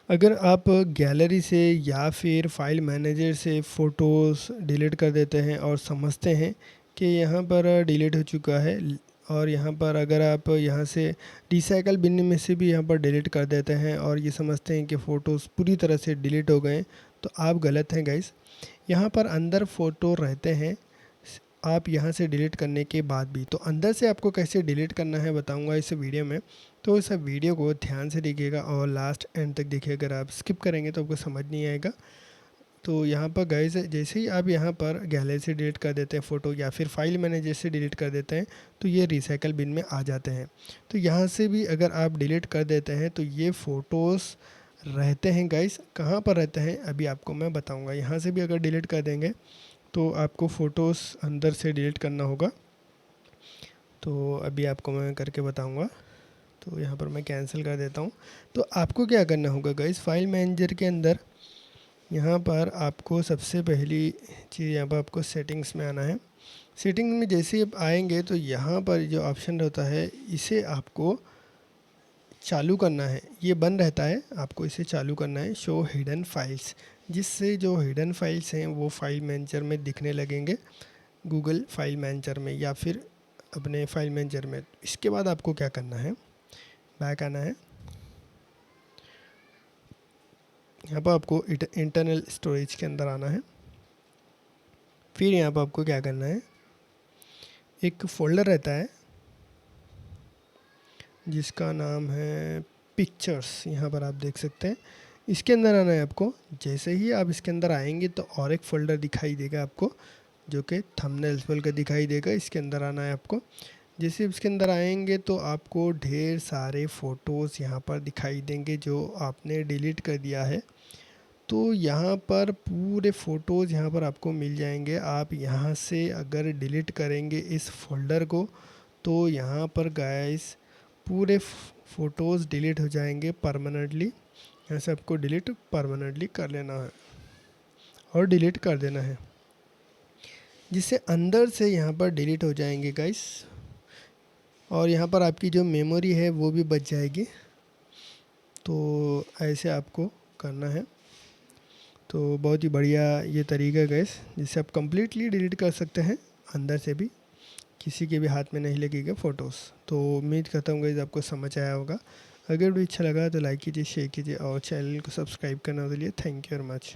अगर आप गैलरी से या फिर फाइल मैनेजर से फ़ोटोज़ डिलीट कर देते हैं और समझते हैं कि यहाँ पर डिलीट हो चुका है, और यहाँ पर अगर आप यहाँ से रिसाइकल बिन में से भी यहाँ पर डिलीट कर देते हैं और ये समझते हैं कि फ़ोटोज़ पूरी तरह से डिलीट हो गए, तो आप गलत हैं गाइस। यहाँ पर अंदर फ़ोटो रहते हैं, आप यहाँ से डिलीट करने के बाद भी। तो अंदर से आपको कैसे डिलीट करना है बताऊंगा इस वीडियो में, तो इस वीडियो को ध्यान से देखिएगा और लास्ट एंड तक देखिए। अगर आप स्किप करेंगे तो आपको समझ नहीं आएगा। तो यहाँ पर गाइस जैसे ही आप यहाँ पर गैलरी से डिलीट कर देते हैं फ़ोटो या फिर फाइल मैनेजर से डिलीट कर देते हैं, तो ये रिसाइकल बिन में आ जाते हैं। तो यहाँ से भी अगर आप डिलीट कर देते हैं तो ये फ़ोटोज़ रहते हैं गाइस। कहाँ पर रहते हैं अभी आपको मैं बताऊँगा। यहाँ से भी अगर डिलीट कर देंगे तो आपको फ़ोटोज़ अंदर से डिलीट करना होगा, तो अभी आपको मैं करके बताऊंगा। तो यहाँ पर मैं कैंसिल कर देता हूँ। तो आपको क्या करना होगा गाइस, फाइल मैनेजर के अंदर यहाँ पर आपको सबसे पहली चीज़ यहाँ पर आपको सेटिंग्स में आना है। सेटिंग में जैसे ही आप आएंगे तो यहाँ पर जो ऑप्शन होता है इसे आपको चालू करना है। ये बंद रहता है, आपको इसे चालू करना है, शो हिडन फाइल्स, जिससे जो हिडन फाइल्स हैं वो फाइल मैनेजर में दिखने लगेंगे, गूगल फाइल मैनेजर में या फिर अपने फाइल मैनेजर में। इसके बाद आपको क्या करना है, बैक आना है। यहाँ पर आपको इंटरनल स्टोरेज के अंदर आना है। फिर यहाँ पर आपको क्या करना है, एक फ़ोल्डर रहता है जिसका नाम है पिक्चर्स, यहाँ पर आप देख सकते हैं। इसके अंदर आना है आपको। जैसे ही आप इसके अंदर आएंगे तो और एक फ़ोल्डर दिखाई देगा आपको, जो कि थंबनेल्स बोल कर दिखाई देगा। इसके अंदर आना है आपको। जैसे इसके अंदर आएंगे तो आपको ढेर सारे फ़ोटोज़ यहाँ पर दिखाई देंगे जो आपने डिलीट कर दिया है। तो यहाँ पर पूरे फ़ोटोज़ यहाँ पर आपको मिल जाएंगे। आप यहाँ से अगर डिलीट करेंगे इस फोल्डर को तो यहाँ पर गाइस पूरे फ़ोटोज़ डिलीट हो जाएंगे परमानेंटली। यहाँ से आपको डिलीट परमानेंटली कर लेना है और डिलीट कर देना है, जिससे अंदर से यहाँ पर डिलीट हो जाएंगे गाइस। और यहाँ पर आपकी जो मेमोरी है वो भी बच जाएगी। तो ऐसे आपको करना है। तो बहुत ही बढ़िया ये तरीका है गाइस, जिससे आप कम्प्लीटली डिलीट कर सकते हैं अंदर से भी, किसी के भी हाथ में नहीं लगेगा फ़ोटोज़। तो उम्मीद करता हूँ गाइस आपको समझ आया होगा। अगर वीडियो अच्छा लगा तो लाइक कीजिए, शेयर कीजिए और चैनल को सब्सक्राइब करने के लिए थैंक यू वेरी मच।